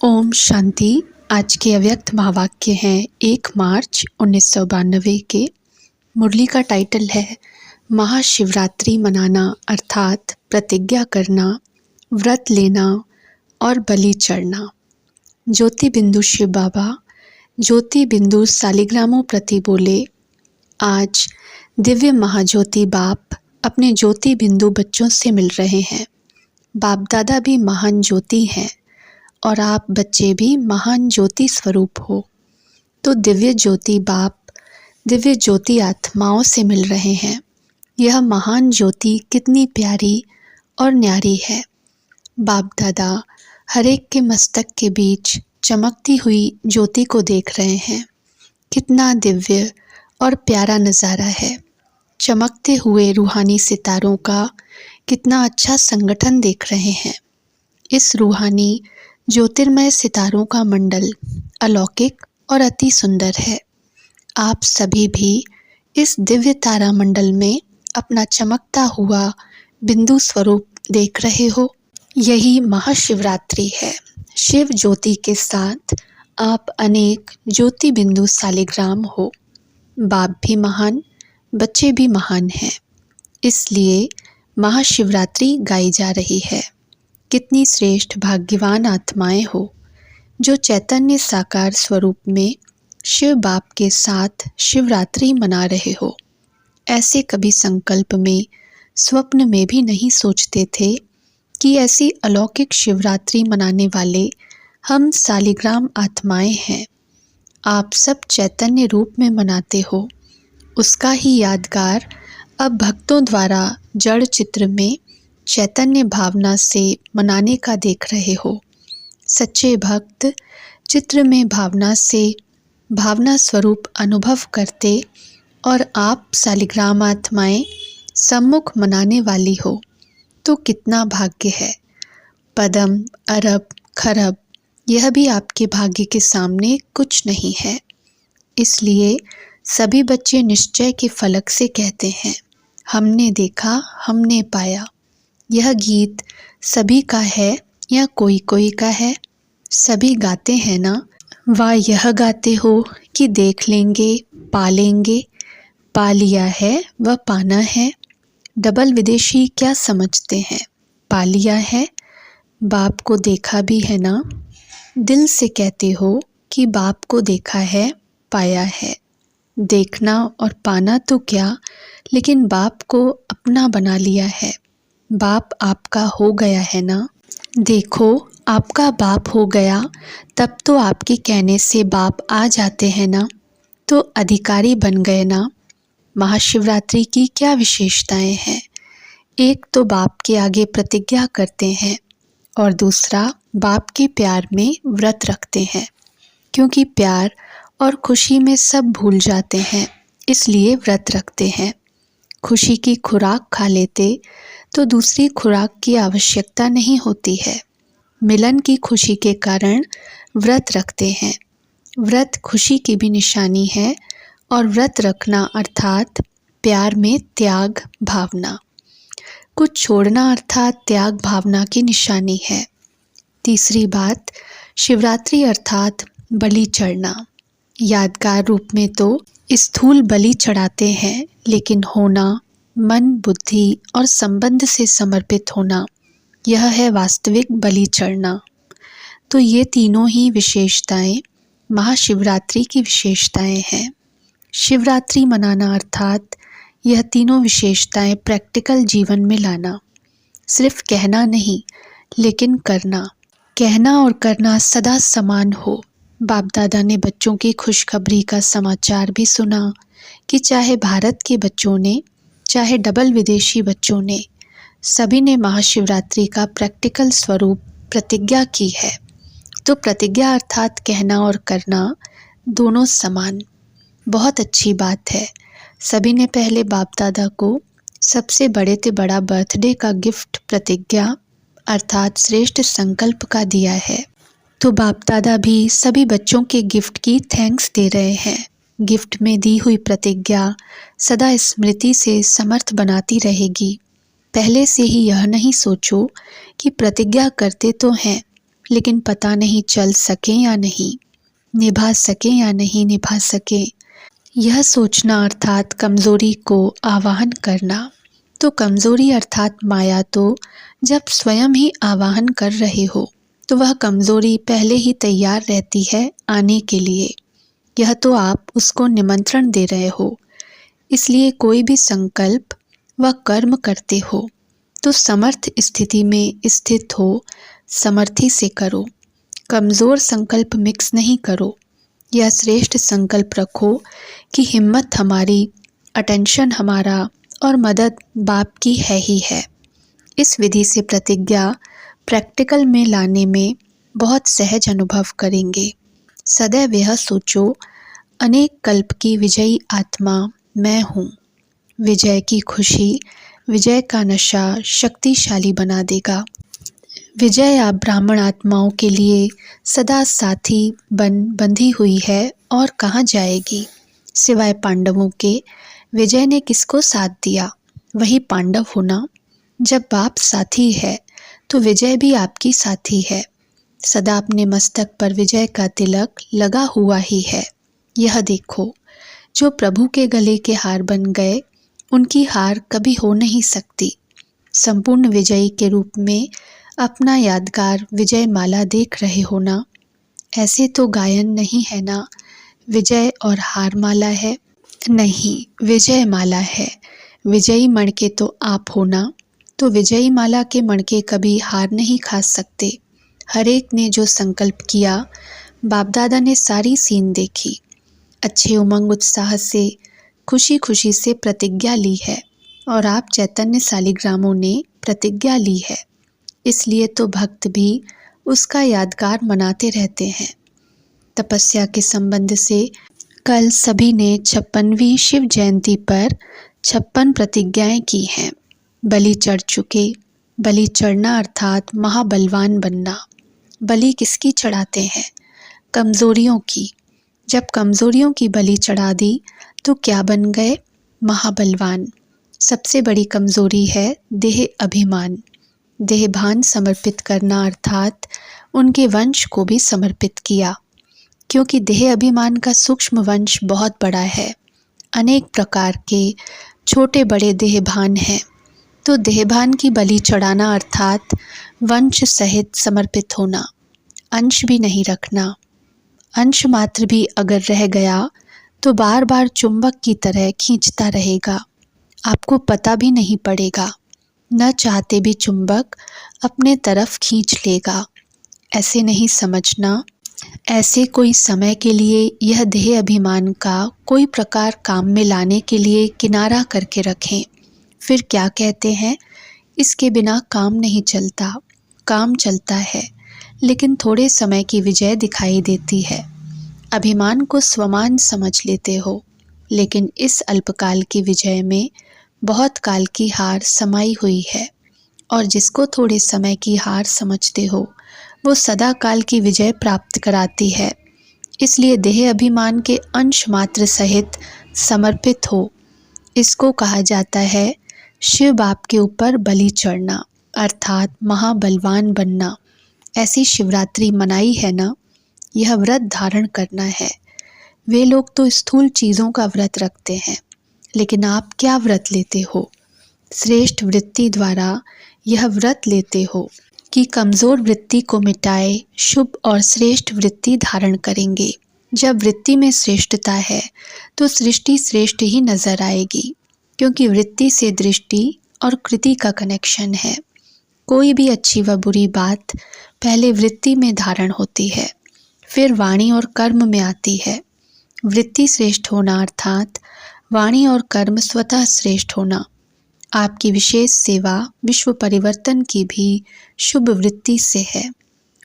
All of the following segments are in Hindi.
ओम शांति। आज के अव्यक्त महावाक्य हैं 1 मार्च 1992 के। मुरली का टाइटल है महाशिवरात्रि मनाना अर्थात प्रतिज्ञा करना, व्रत लेना और बलि चढ़ना। ज्योति बिंदु शिव बाबा ज्योति बिंदु सालिग्रामों प्रति बोले, आज दिव्य महाज्योति बाप अपने ज्योति बिंदु बच्चों से मिल रहे हैं। बाप दादा भी महान ज्योति हैं और आप बच्चे भी महान ज्योति स्वरूप हो। तो दिव्य ज्योति बाप दिव्य ज्योति आत्माओं से मिल रहे हैं। यह महान ज्योति कितनी प्यारी और न्यारी है। बाप दादा हर एक के मस्तक के बीच चमकती हुई ज्योति को देख रहे हैं। कितना दिव्य और प्यारा नज़ारा है। चमकते हुए रूहानी सितारों का कितना अच्छा संगठन देख रहे हैं। इस रूहानी ज्योतिर्मय सितारों का मंडल अलौकिक और अति सुंदर है। आप सभी भी इस दिव्य तारा मंडल में अपना चमकता हुआ बिंदु स्वरूप देख रहे हो। यही महाशिवरात्रि है। शिव ज्योति के साथ आप अनेक ज्योति बिंदु सालिग्राम हो। बाप भी महान, बच्चे भी महान हैं। इसलिए महाशिवरात्रि गाई जा रही है। कितनी श्रेष्ठ भाग्यवान आत्माएं हो जो चैतन्य साकार स्वरूप में शिव बाप के साथ शिवरात्रि मना रहे हो। ऐसे कभी संकल्प में, स्वप्न में भी नहीं सोचते थे कि ऐसी अलौकिक शिवरात्रि मनाने वाले हम सालिग्राम आत्माएं हैं। आप सब चैतन्य रूप में मनाते हो। उसका ही यादगार अब भक्तों द्वारा जड़ चित्र में चैतन्य भावना से मनाने का देख रहे हो। सच्चे भक्त चित्र में भावना से भावना स्वरूप अनुभव करते और आप सालिग्राम आत्माएं सम्मुख मनाने वाली हो तो कितना भाग्य है। पदम, अरब, खरब यह भी आपके भाग्य के सामने कुछ नहीं है। इसलिए सभी बच्चे निश्चय के फलक से कहते हैं, हमने देखा, हमने पाया। यह गीत सभी का है या कोई कोई का है? सभी गाते हैं ना। वाह यह गाते हो कि देख लेंगे, पा लेंगे। पा लिया है व पाना है। डबल विदेशी क्या समझते हैं? पा लिया है, बाप को देखा भी है ना। दिल से कहते हो कि बाप को देखा है, पाया है। देखना और पाना तो क्या, लेकिन बाप को अपना बना लिया है। बाप आपका हो गया है ना। देखो आपका बाप हो गया तब तो आपके कहने से बाप आ जाते हैं ना, तो अधिकारी बन गए ना। महाशिवरात्रि की क्या विशेषताएं हैं? एक तो बाप के आगे प्रतिज्ञा करते हैं और दूसरा बाप के प्यार में व्रत रखते हैं। क्योंकि प्यार और खुशी में सब भूल जाते हैं, इसलिए व्रत रखते हैं। खुशी की खुराक खा लेते तो दूसरी खुराक की आवश्यकता नहीं होती है। मिलन की खुशी के कारण व्रत रखते हैं। व्रत खुशी की भी निशानी है और व्रत रखना अर्थात प्यार में त्याग भावना। कुछ छोड़ना अर्थात त्याग भावना की निशानी है। तीसरी बात, शिवरात्रि अर्थात बलि चढ़ना। यादगार रूप में तो स्थूल बलि चढ़ाते हैं, लेकिन होना, मन, बुद्धि और संबंध से समर्पित होना, यह है वास्तविक बलि चढ़ना। तो ये तीनों ही विशेषताएं महाशिवरात्रि की विशेषताएं हैं। शिवरात्रि मनाना अर्थात यह तीनों विशेषताएं प्रैक्टिकल जीवन में लाना। सिर्फ कहना नहीं, लेकिन करना। कहना और करना सदा समान हो। बाप दादा ने बच्चों की खुशखबरी का समाचार भी सुना कि चाहे भारत के बच्चों ने, चाहे डबल विदेशी बच्चों ने, सभी ने महाशिवरात्रि का प्रैक्टिकल स्वरूप प्रतिज्ञा की है। तो प्रतिज्ञा अर्थात कहना और करना दोनों समान। बहुत अच्छी बात है। सभी ने पहले बाप दादा को सबसे बड़े से बड़ा बर्थडे का गिफ्ट प्रतिज्ञा अर्थात श्रेष्ठ संकल्प का दिया है। तो बाप दादा भी सभी बच्चों के गिफ्ट की थैंक्स दे रहे हैं। गिफ्ट में दी हुई प्रतिज्ञा सदा स्मृति से समर्थ बनाती रहेगी। पहले से ही यह नहीं सोचो कि प्रतिज्ञा करते तो हैं, लेकिन पता नहीं चल सके या नहीं, निभा सके या नहीं निभा सके, यह सोचना अर्थात कमज़ोरी को आवाहन करना। तो कमज़ोरी अर्थात माया तो जब स्वयं ही आवाहन कर रहे हो तो वह कमज़ोरी पहले ही तैयार रहती है आने के लिए। यह तो आप उसको निमंत्रण दे रहे हो। इसलिए कोई भी संकल्प व कर्म करते हो तो समर्थ स्थिति में स्थित हो समर्थी से करो। कमज़ोर संकल्प मिक्स नहीं करो। यह श्रेष्ठ संकल्प रखो कि हिम्मत हमारी, अटेंशन हमारा और मदद बाप की है ही है। इस विधि से प्रतिज्ञा प्रैक्टिकल में लाने में बहुत सहज अनुभव करेंगे। सदैव यह सोचो, अनेक कल्प की विजयी आत्मा मैं हूँ। विजय की खुशी, विजय का नशा शक्तिशाली बना देगा। विजय आप ब्राह्मण आत्माओं के लिए सदा साथी बंधी हुई है और कहाँ जाएगी सिवाय पांडवों के। विजय ने किसको साथ दिया? वही पांडव होना। जब बाप साथी है तो विजय भी आपकी साथी है। सदा अपने मस्तक पर विजय का तिलक लगा हुआ ही है। यह देखो, जो प्रभु के गले के हार बन गए उनकी हार कभी हो नहीं सकती। संपूर्ण विजयी के रूप में अपना यादगार विजय माला देख रहे हो ना? ऐसे तो गायन नहीं है ना, विजय और हार माला है। नहीं, विजय माला है। विजयी मणके तो आप हो ना, तो विजयी माला के मणके कभी हार नहीं खा सकते। हर एक ने जो संकल्प किया, बाप दादा ने सारी सीन देखी, अच्छे उमंग उत्साह से खुशी खुशी से प्रतिज्ञा ली है और आप चैतन्य शालिग्रामों ने प्रतिज्ञा ली है। इसलिए तो भक्त भी उसका यादगार मनाते रहते हैं। तपस्या के संबंध से कल सभी ने 56वीं शिव जयंती पर 56 प्रतिज्ञाएं की हैं। बलि चढ़ चुके। बलि चढ़ना अर्थात महाबलवान बनना। बलि किसकी चढ़ाते हैं? कमज़ोरियों की। जब कमज़ोरियों की बलि चढ़ा दी तो क्या बन गए? महाबलवान। सबसे बड़ी कमज़ोरी है देह अभिमान। देहभान समर्पित करना अर्थात उनके वंश को भी समर्पित किया, क्योंकि देह अभिमान का सूक्ष्म वंश बहुत बड़ा है। अनेक प्रकार के छोटे बड़े देहभान हैं। तो देहभान की बलि चढ़ाना अर्थात वंश सहित समर्पित होना। अंश भी नहीं रखना। अंश मात्र भी अगर रह गया तो बार बार चुंबक की तरह खींचता रहेगा। आपको पता भी नहीं पड़ेगा। न चाहते भी चुंबक अपने तरफ खींच लेगा। ऐसे नहीं समझना। ऐसे कोई समय के लिए यह देह अभिमान का कोई प्रकार काम में लाने के लिए किनारा करके रखें। फिर क्या कहते हैं? इसके बिना काम नहीं चलता। काम चलता है, लेकिन थोड़े समय की विजय दिखाई देती है। अभिमान को स्वमान समझ लेते हो, लेकिन इस अल्पकाल की विजय में बहुत काल की हार समाई हुई है। और जिसको थोड़े समय की हार समझते हो वो सदा काल की विजय प्राप्त कराती है। इसलिए देह अभिमान के अंश मात्र सहित समर्पित हो। इसको कहा जाता है शिव बाप के ऊपर बलि चढ़ना अर्थात महाबलवान बनना। ऐसी शिवरात्रि मनाई है ना, यह व्रत धारण करना है। वे लोग तो स्थूल चीज़ों का व्रत रखते हैं, लेकिन आप क्या व्रत लेते हो? श्रेष्ठ वृत्ति द्वारा यह व्रत लेते हो कि कमज़ोर वृत्ति को मिटाए शुभ और श्रेष्ठ वृत्ति धारण करेंगे। जब वृत्ति में श्रेष्ठता है तो सृष्टि श्रेष्ठ ही नज़र आएगी, क्योंकि वृत्ति से दृष्टि और कृति का कनेक्शन है। कोई भी अच्छी व बुरी बात पहले वृत्ति में धारण होती है, फिर वाणी और कर्म में आती है। वृत्ति श्रेष्ठ होना अर्थात वाणी और कर्म स्वतः श्रेष्ठ होना। आपकी विशेष सेवा विश्व परिवर्तन की भी शुभ वृत्ति से है।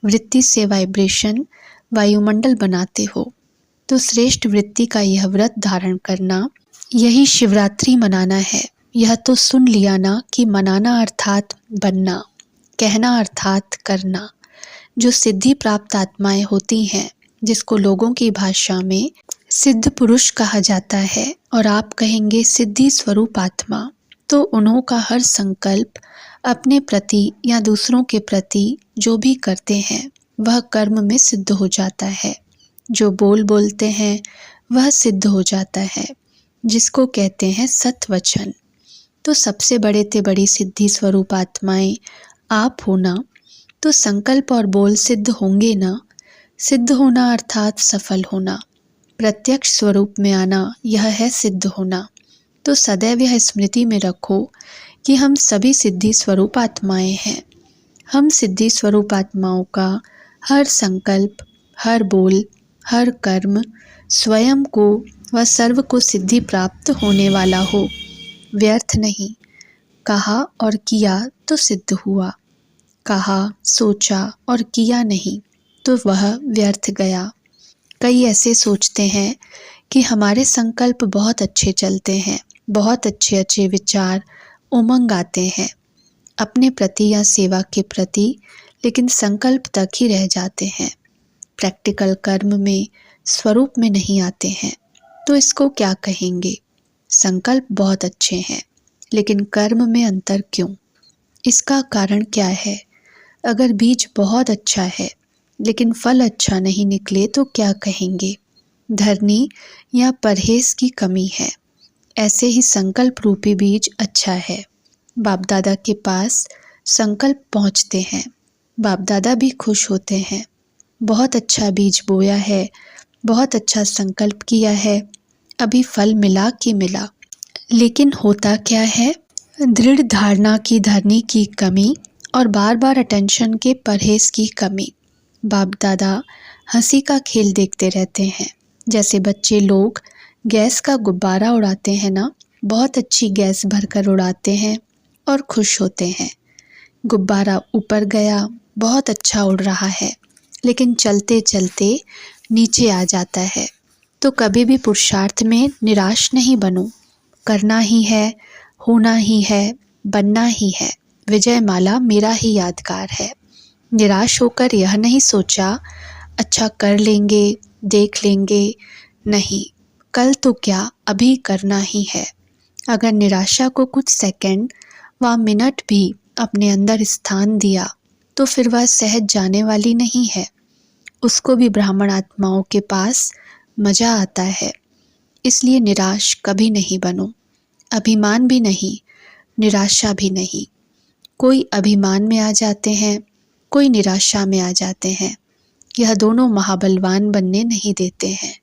वृत्ति से वाइब्रेशन वायुमंडल बनाते हो, तो श्रेष्ठ वृत्ति का यह व्रत धारण करना, यही शिवरात्रि मनाना है। यह तो सुन लिया ना कि मनाना अर्थात बनना, कहना अर्थात करना। जो सिद्धि प्राप्त आत्माएं होती हैं, जिसको लोगों की भाषा में सिद्ध पुरुष कहा जाता है और आप कहेंगे सिद्धि स्वरूप आत्मा, तो उन्हों का हर संकल्प अपने प्रति या दूसरों के प्रति जो भी करते हैं वह कर्म में सिद्ध हो जाता है। जो बोलते हैं वह सिद्ध हो जाता है, जिसको कहते हैं सत्वचन। तो सबसे बड़े ते बड़ी सिद्धि स्वरूप आत्माएं आप होना, तो संकल्प और बोल सिद्ध होंगे ना। सिद्ध होना अर्थात सफल होना, प्रत्यक्ष स्वरूप में आना, यह है सिद्ध होना। तो सदैव यह स्मृति में रखो कि हम सभी सिद्धि स्वरूप आत्माएं हैं। हम सिद्धि स्वरूप आत्माओं का हर संकल्प, हर बोल, हर कर्म स्वयं को व सर्व को सिद्धि प्राप्त होने वाला हो, व्यर्थ नहीं। कहा और किया तो सिद्ध हुआ, कहा, सोचा और किया नहीं तो वह व्यर्थ गया। कई ऐसे सोचते हैं कि हमारे संकल्प बहुत अच्छे चलते हैं, बहुत अच्छे अच्छे विचार उमंग आते हैं अपने प्रति या सेवा के प्रति, लेकिन संकल्प तक ही रह जाते हैं, प्रैक्टिकल कर्म में, स्वरूप में नहीं आते हैं। तो इसको क्या कहेंगे? संकल्प बहुत अच्छे हैं, लेकिन कर्म में अंतर क्यों? इसका कारण क्या है? अगर बीज बहुत अच्छा है लेकिन फल अच्छा नहीं निकले तो क्या कहेंगे? धरनी या परहेज की कमी है। ऐसे ही संकल्प रूपी बीज अच्छा है। बाप दादा के पास संकल्प पहुंचते हैं, बाप दादा भी खुश होते हैं। बहुत अच्छा बीज बोया है, बहुत अच्छा संकल्प किया है, अभी फल मिला कि मिला। लेकिन होता क्या है? दृढ़ धारणा की धरनी की कमी और बार बार अटेंशन के परहेज की कमी। बाप दादा हंसी का खेल देखते रहते हैं, जैसे बच्चे लोग गैस का गुब्बारा उड़ाते हैं ना, बहुत अच्छी गैस भरकर उड़ाते हैं और खुश होते हैं। गुब्बारा ऊपर गया, बहुत अच्छा उड़ रहा है, लेकिन चलते चलते नीचे आ जाता है। तो कभी भी पुरुषार्थ में निराश नहीं बनो, करना ही है, होना ही है, बनना ही है। विजय माला मेरा ही यादगार है। निराश होकर यह नहीं सोचा अच्छा कर लेंगे, देख लेंगे, नहीं, कल तो क्या, अभी करना ही है। अगर निराशा को कुछ सेकंड व मिनट भी अपने अंदर स्थान दिया तो फिर वह सहज जाने वाली नहीं है। उसको भी ब्राह्मण आत्माओं के पास मजा आता है। इसलिए निराश कभी नहीं बनो, अभिमान भी नहीं, निराशा भी नहीं। कोई अभिमान में आ जाते हैं, कोई निराशा में आ जाते हैं। यह दोनों महाबलवान बनने नहीं देते हैं।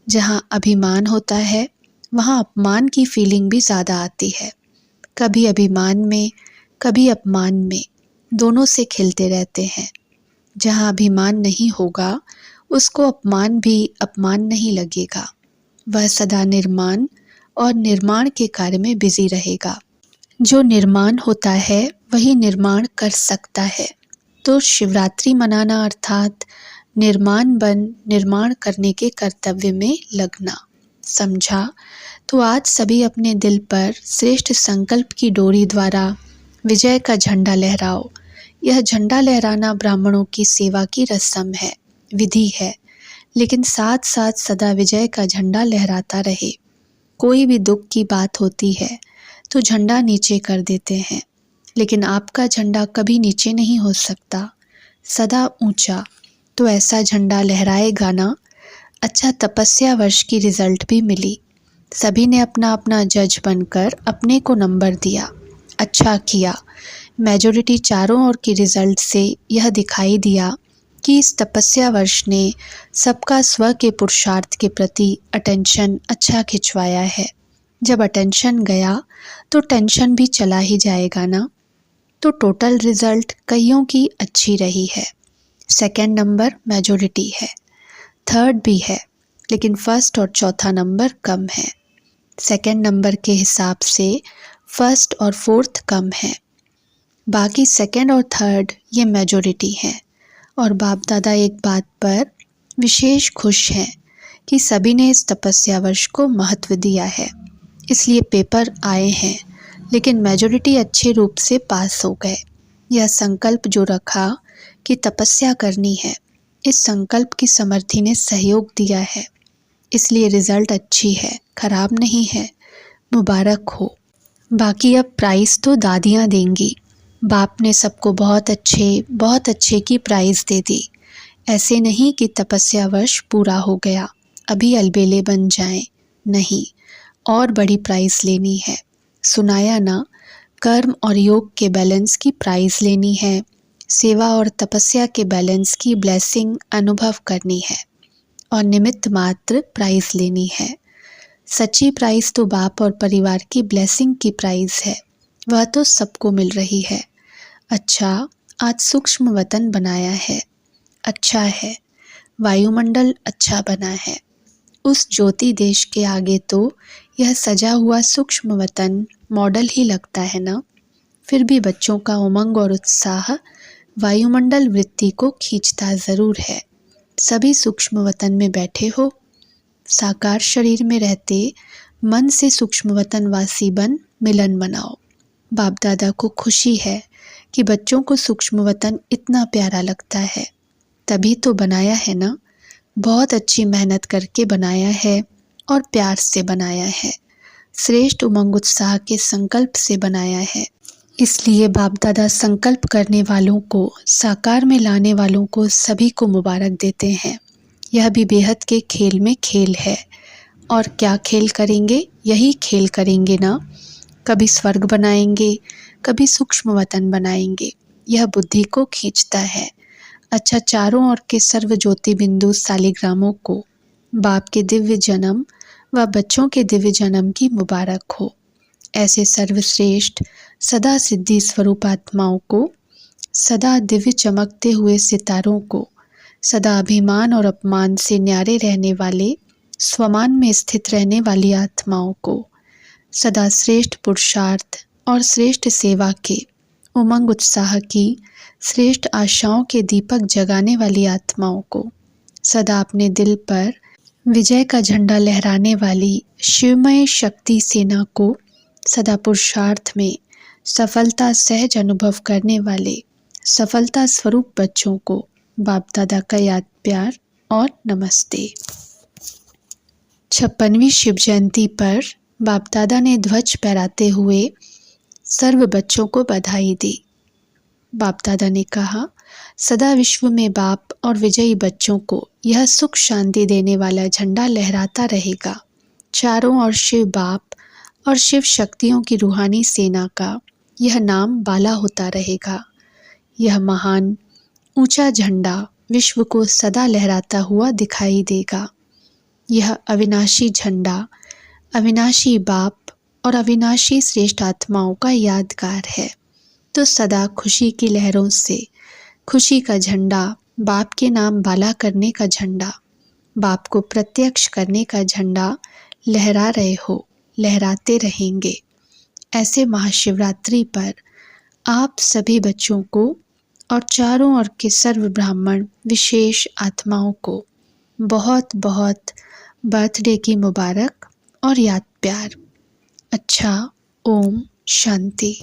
जहाँ अभिमान होता है वहाँ अपमान की फीलिंग भी ज़्यादा आती है। कभी अभिमान में, कभी अपमान में, दोनों से खिलते रहते हैं। जहाँ अभिमान नहीं होगा उसको अपमान भी अपमान नहीं लगेगा। वह सदा निर्माण और निर्माण के कार्य में बिजी रहेगा। जो निर्माण होता है वही निर्माण कर सकता है। तो शिवरात्रि मनाना अर्थात निर्माण करने के कर्तव्य में लगना। समझा? तो आज सभी अपने दिल पर श्रेष्ठ संकल्प की डोरी द्वारा विजय का झंडा लहराओ। यह झंडा लहराना ब्राह्मणों की सेवा की रस्म है, विधि है, लेकिन साथ साथ सदा विजय का झंडा लहराता रहे। कोई भी दुख की बात होती है तो झंडा नीचे कर देते हैं, लेकिन आपका झंडा कभी नीचे नहीं हो सकता, सदा ऊंचा। तो ऐसा झंडा लहराएगा ना। अच्छा तपस्या वर्ष की रिजल्ट भी मिली। सभी ने अपना अपना जज बनकर अपने को नंबर दिया, अच्छा किया। मेजॉरिटी चारों ओर की रिजल्ट से यह दिखाई दिया कि इस तपस्या वर्ष ने सबका स्व के पुरुषार्थ के प्रति अटेंशन अच्छा खिंचवाया है। जब अटेंशन गया तो टेंशन भी चला ही जाएगा ना। तो टोटल रिजल्ट कईयों की अच्छी रही है। सेकंड नंबर मेजॉरिटी है, थर्ड भी है, लेकिन फर्स्ट और चौथा नंबर कम है। सेकंड नंबर के हिसाब से फर्स्ट और फोर्थ कम है, बाकी सेकंड और थर्ड ये मेजॉरिटी है। और बाप दादा एक बात पर विशेष खुश हैं कि सभी ने इस तपस्या वर्ष को महत्व दिया है, इसलिए पेपर आए हैं, लेकिन मेजॉरिटी अच्छे रूप से पास हो गए। यह संकल्प जो रखा कि तपस्या करनी है, इस संकल्प की समर्थी ने सहयोग दिया है, इसलिए रिजल्ट अच्छी है, खराब नहीं है। मुबारक हो। बाकी अब प्राइज़ तो दादियाँ देंगी। बाप ने सबको बहुत अच्छे की प्राइज़ दे दी। ऐसे नहीं कि तपस्या वर्ष पूरा हो गया, अभी अलबेले बन जाएं। नहीं, और बड़ी प्राइस लेनी है। सुनाया ना, कर्म और योग के बैलेंस की प्राइस लेनी है। सेवा और तपस्या के बैलेंस की ब्लेसिंग अनुभव करनी है और निमित्त मात्र प्राइस लेनी है। सच्ची प्राइस तो बाप और परिवार की ब्लेसिंग की प्राइस है, वह तो सबको मिल रही है। अच्छा, आज सूक्ष्म वतन बनाया है, अच्छा है। वायुमंडल अच्छा बना है। उस ज्योति देश के आगे तो यह सजा हुआ सूक्ष्म वतन मॉडल ही लगता है ना। फिर भी बच्चों का उमंग और उत्साह वायुमंडल वृत्ति को खींचता ज़रूर है। सभी सूक्ष्म वतन में बैठे हो, साकार शरीर में रहते मन से सूक्ष्म वतन वासी बन मिलन मनाओ। बाप दादा को खुशी है कि बच्चों को सूक्ष्म वतन इतना प्यारा लगता है, तभी तो बनाया है ना। बहुत अच्छी मेहनत करके बनाया है और प्यार से बनाया है, श्रेष्ठ उमंग उत्साह के संकल्प से बनाया है। इसलिए बाप दादा संकल्प करने वालों को, साकार में लाने वालों को सभी को मुबारक देते हैं। यह भी बेहद के खेल में खेल है। और क्या खेल करेंगे? यही खेल करेंगे ना। कभी स्वर्ग बनाएंगे, कभी सूक्ष्म वतन बनाएंगे। यह बुद्धि को खींचता है। अच्छा, चारों ओर के सर्व ज्योति बिंदु सालिग्रामों को बाप के दिव्य जन्म व बच्चों के दिव्य जन्म की मुबारक हो। ऐसे सर्वश्रेष्ठ सदा सिद्धि स्वरूप आत्माओं को, सदा दिव्य चमकते हुए सितारों को, सदा अभिमान और अपमान से न्यारे रहने वाले, स्वमान में स्थित रहने वाली आत्माओं को, सदा श्रेष्ठ पुरुषार्थ और श्रेष्ठ सेवा के, उमंग उत्साह की श्रेष्ठ आशाओं के दीपक जगाने वाली आत्माओं को, सदा अपने दिल पर विजय का झंडा लहराने वाली शिवमय शक्ति सेना को, सदा पुरुषार्थ में सफलता सहज अनुभव करने वाले सफलता स्वरूप बच्चों को बाप दादा का याद प्यार और नमस्ते। 56वीं शिव जयंती पर बाप दादा ने ध्वज फहराते हुए सर्व बच्चों को बधाई दी। बाप दादा ने कहा, सदा विश्व में बाप और विजयी बच्चों को यह सुख शांति देने वाला झंडा लहराता रहेगा। चारों ओर शिव बाप और शिव शक्तियों की रूहानी सेना का यह नाम बाला होता रहेगा। यह महान ऊंचा झंडा विश्व को सदा लहराता हुआ दिखाई देगा। यह अविनाशी झंडा अविनाशी बाप और अविनाशी श्रेष्ठ आत्माओं का यादगार है। तो सदा खुशी की लहरों से खुशी का झंडा, बाप के नाम बाला करने का झंडा, बाप को प्रत्यक्ष करने का झंडा लहरा रहे हो, लहराते रहेंगे। ऐसे महाशिवरात्रि पर आप सभी बच्चों को और चारों ओर के सर्व ब्राह्मण विशेष आत्माओं को बहुत बहुत बर्थडे की मुबारक और याद प्यार। अच्छा, ओम शांति।